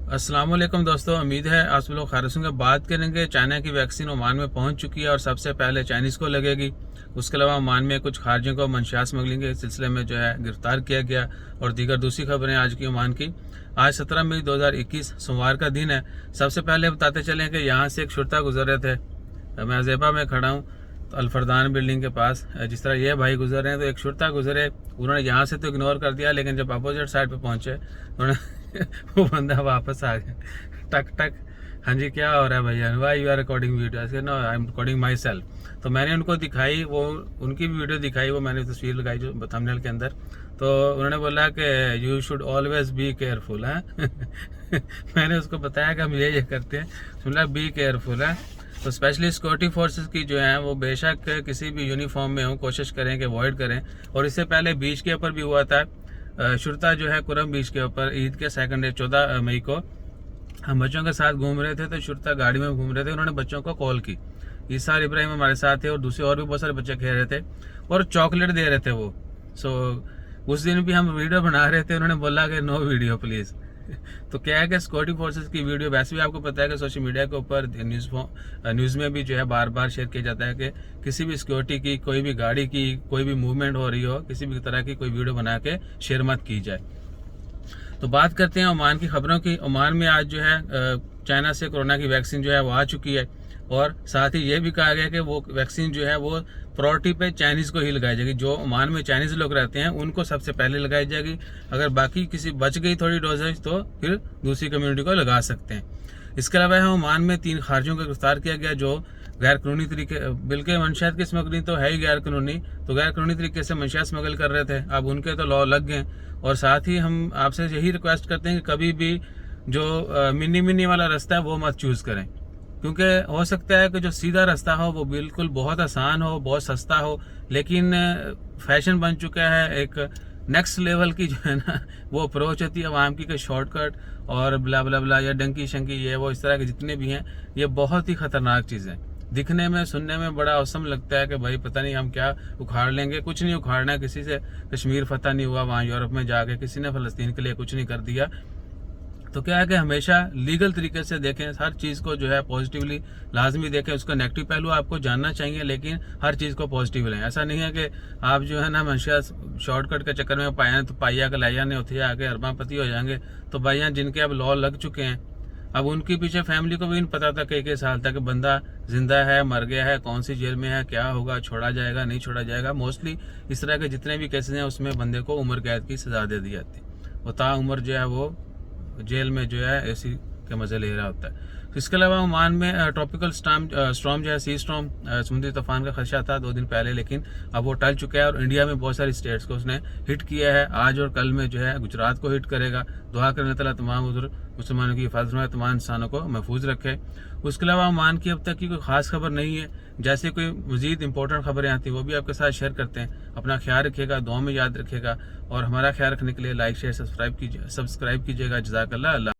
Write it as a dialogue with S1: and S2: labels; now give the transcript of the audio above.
S1: अस्सलाम वालेकुम दोस्तों, उम्मीद है आप सब लोग खैर होंगे। बात करेंगे चाइना की वैक्सीन ओमान में पहुंच चुकी है और सबसे पहले चाइनीज़ को लगेगी। उसके अलावा ओमान में कुछ खारजियों को मंशिया स्मगलिंग के सिलसिले में जो है गिरफ्तार किया गया। और दीगर दूसरी खबरें आज की ओमान की। आज 17 मई 2021 सोमवार का दिन है। सबसे पहले बताते चलें कि यहाँ से एक शुरता गुजर रहे थे। मैं अजेबा में खड़ा हूँ तो अल्फरदान बिल्डिंग के पास। जिस तरह ये भाई गुजर रहे हैं तो एक शुरता गुजरे, उन्होंने यहाँ से तो इग्नोर कर दिया, लेकिन जब अपोजिट साइड पे पहुंचे उन्होंने वो बंदा वापस आ गया। टक टक, हाँ जी क्या हो रहा है भैया, why you are recording video? No, I am recording myself. तो मैंने उनको दिखाई, वो उनकी भी वीडियो दिखाई, वो मैंने तस्वीर लगाई जो थंबनेल के अंदर। तो उन्होंने बोला कि you should always be careful है। मैंने उसको बताया कि हम ये करते हैं, बोला बी केयरफुल है। तो स्पेशली सिक्योरिटी फोर्सेस की जो है वो बेशक किसी भी यूनिफॉर्म में हो, कोशिश करें कि अवॉइड करें। और इससे पहले बीच के ऊपर भी हुआ था, शुरता जो है कुरम बीच के ऊपर ईद के सेकंड डे 14 मई को हम बच्चों के साथ घूम रहे थे। तो शुरता गाड़ी में घूम रहे थे, उन्होंने बच्चों को कॉल की। ईसार इब्राहिम हमारे साथ थे और दूसरे और भी बहुत सारे बच्चे खेल रहे थे और चॉकलेट दे रहे थे वो। सो उस दिन भी हम वीडियो बना रहे थे, उन्होंने बोला कि नो वीडियो प्लीज़। तो क्या है कि सिक्योरिटी फोर्सेस की वीडियो, वैसे भी आपको पता है कि सोशल मीडिया के ऊपर न्यूज़ में भी जो है बार बार शेयर किया जाता है कि किसी भी सिक्योरिटी की, कोई भी गाड़ी की, कोई भी मूवमेंट हो रही हो, किसी भी तरह की कोई वीडियो बना के शेयर मत की जाए। तो बात करते हैं ओमान की खबरों की। ओमान में आज जो है चाइना से कोरोना की वैक्सीन जो है वो आ चुकी है और साथ ही ये भी कहा गया कि वो वैक्सीन जो है वो प्रायोरिटी पे चाइनीज़ को ही लगाई जाएगी। जो ओमान में चाइनीज़ लोग रहते हैं उनको सबसे पहले लगाई जाएगी। अगर बाकी किसी बच गई थोड़ी डोजेज तो फिर दूसरी कम्युनिटी को लगा सकते हैं। इसके अलावा ओमान में 3 खारजियों को गिरफ्तार किया गया जो गैर कानूनी तरीके, बल्कि मंशियात की स्मगलिंग तो है ही गैर कानूनी, तो गैर कानूनी तरीके से मंशियात स्मगल कर रहे थे। अब उनके तो लॉ लग गए। और साथ ही हम आपसे यही रिक्वेस्ट करते हैं कि कभी भी जो मिनी मिनी वाला रास्ता है वो मत चूज़ करें, क्योंकि हो सकता है कि जो सीधा रास्ता हो वो बिल्कुल बहुत आसान हो, बहुत सस्ता हो, लेकिन फैशन बन चुका है एक नेक्स्ट लेवल की जो है ना वो अप्रोच होती है आवाम की कि शॉर्टकट और ब्ला ब्ला ब्ला या डंकी शंकी ये वो इस तरह के जितने भी हैं, ये बहुत ही खतरनाक चीज़ें। दिखने में सुनने में बड़ा औसम लगता है कि भाई पता नहीं हम क्या उखाड़ लेंगे। कुछ नहीं उखाड़ना है, किसी से कश्मीर फतह नहीं हुआ, वहाँ यूरोप में जाके किसी ने फ़लस्तीन के लिए कुछ नहीं कर दिया। तो क्या है कि हमेशा लीगल तरीके से देखें, हर चीज़ को जो है पॉजिटिवली लाजमी देखें। उसका नेगेटिव पहलू आपको जानना चाहिए, लेकिन हर चीज़ को पॉजिटिव लें। ऐसा नहीं है कि आप जो है ना मंशिया शॉर्टकट के चक्कर में पाया तो पाइया का लाइया नहीं होती है, आगे अरबापति हो जाएंगे। तो भाइयाँ जिनके अब लॉ लग चुके हैं, अब उनके पीछे फैमिली को भी नहीं पता था कई साल तक बंदा जिंदा है, मर गया है, कौन सी जेल में है, क्या होगा, छोड़ा जाएगा नहीं छोड़ा जाएगा। मोस्टली इस तरह के जितने भी केसेस हैं उसमें बंदे को उम्र कैद की सजा दे दी जाती है। वो ताउम्र जो है वो जेल में जो है एसी के मजे ले रहा होता है। इसके अलावा ओमान में ट्रॉपिकल स्टॉर्म जो है सी स्टॉर्म समुद्री तूफान का खदशा था 2 दिन पहले, लेकिन अब वो टल चुका है और इंडिया में बहुत सारी स्टेट्स को उसने हिट किया है। आज और कल में जो है गुजरात को हिट करेगा। दुआ करने ताला तमाम उधर मुसलमानों की हिफाजत में तमाम इंसानों को महफूज रखे। उसके अलावा ओमान की अब तक की कोई खास खबर नहीं है। जैसे कोई मजीद इंपॉर्टेंट खबरें आती हैं वो भी आपके साथ शेयर करते हैं। अपना ख्याल रखिएगा, दुआ में याद रखिएगा और हमारा ख्याल रखने के लिए लाइक शेयर सब्सक्राइब कीजिएगा। जज़ाकल्लाह।